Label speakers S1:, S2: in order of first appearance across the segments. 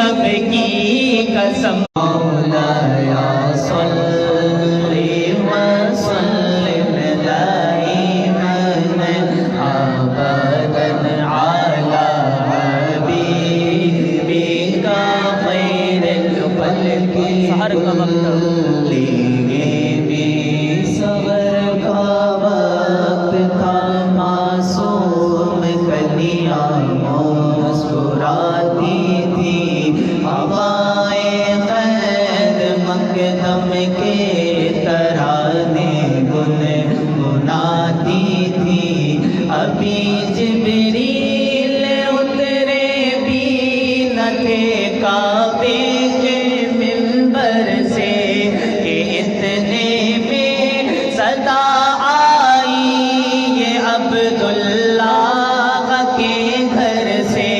S1: रब की कसम। मौलाया सल्ली व सल्लिम दाइमन अबदन अला हबीबिका खैरिल खल्क़ि सहर का वक्त अभी जिब्रील उतरे भी न थे काबे के मिंबर से कि इतने में सदा आई ये अब्दुल्लाह के घर से।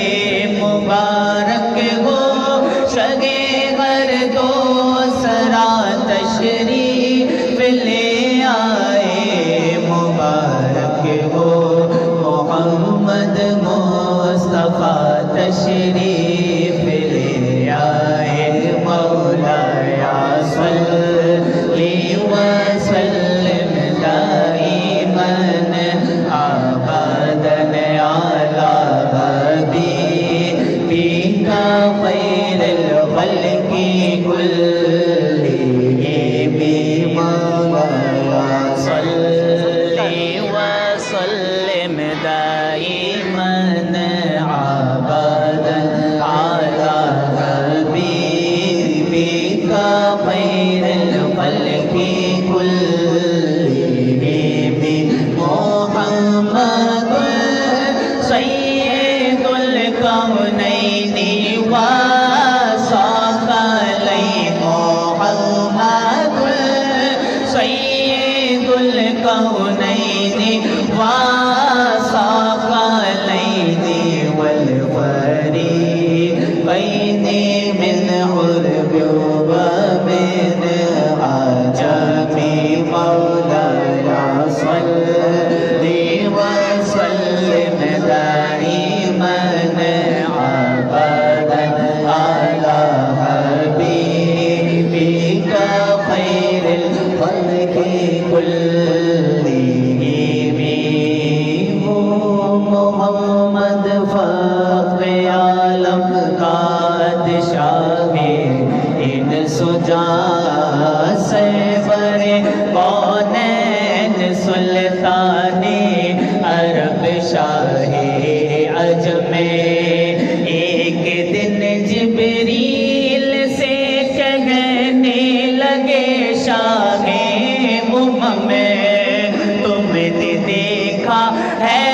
S1: मुबारक हो शगे घर दो सरा तशरीफ ले आए। मुबारक हो मोहम्मद मुस्तफा तशरीफ ले आए। मौलाया सल्ली व सल्लिम दाइमन अबदन अला हबीबिका खैरिल खल्क़ि कुल्लिहिम। मौलाया सल्ली व सल्लिम दाइमन अबदन अला हबीबिका खैरिल खल्क़ि कुल्लिहिम। मुहम्मदुर सय्यदुल कौनैनि व सक़लैन। मुहम्मदुर सय्यदुल कौनैनि व सक़लैन वल ग़रीबैन मिन उर्ब व मिन अजम। मौलाया सल्ली व सल्लिम दाइमन अबदन अला हबीबिका खैरिल खल्क़ि कुल्लिहिम। मोहम्मद फ़ख्र आलम बादशाह इन सुजा सैफरे कौनैन सुल्ताने अरब शाहे अजमे। एक दिन जिब्रील से कहने लगे शाहे में तुमने देखा है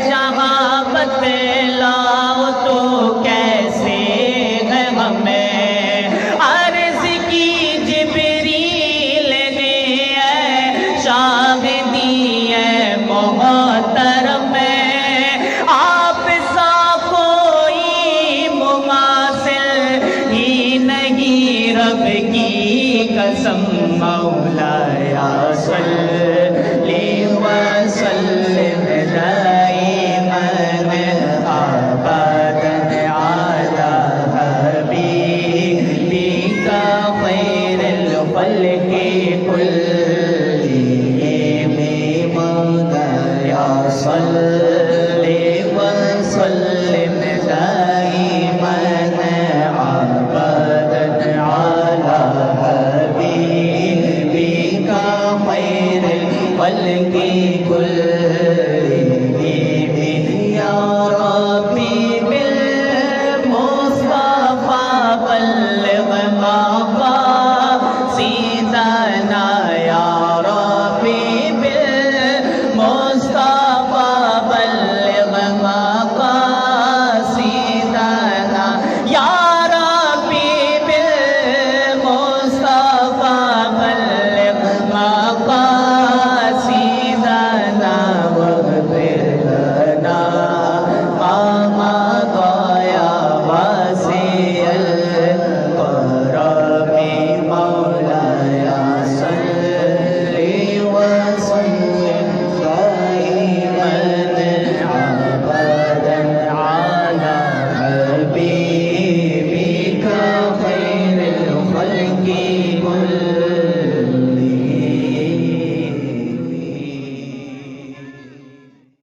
S1: जहाँ बतलाओ तो कैसे है हमें। अर्ज़ की जिब्रील ने शाह दी है मोहतरम। आप सा कोई मुमासिल ही नहीं रब की कसम। मौलाया सल्ली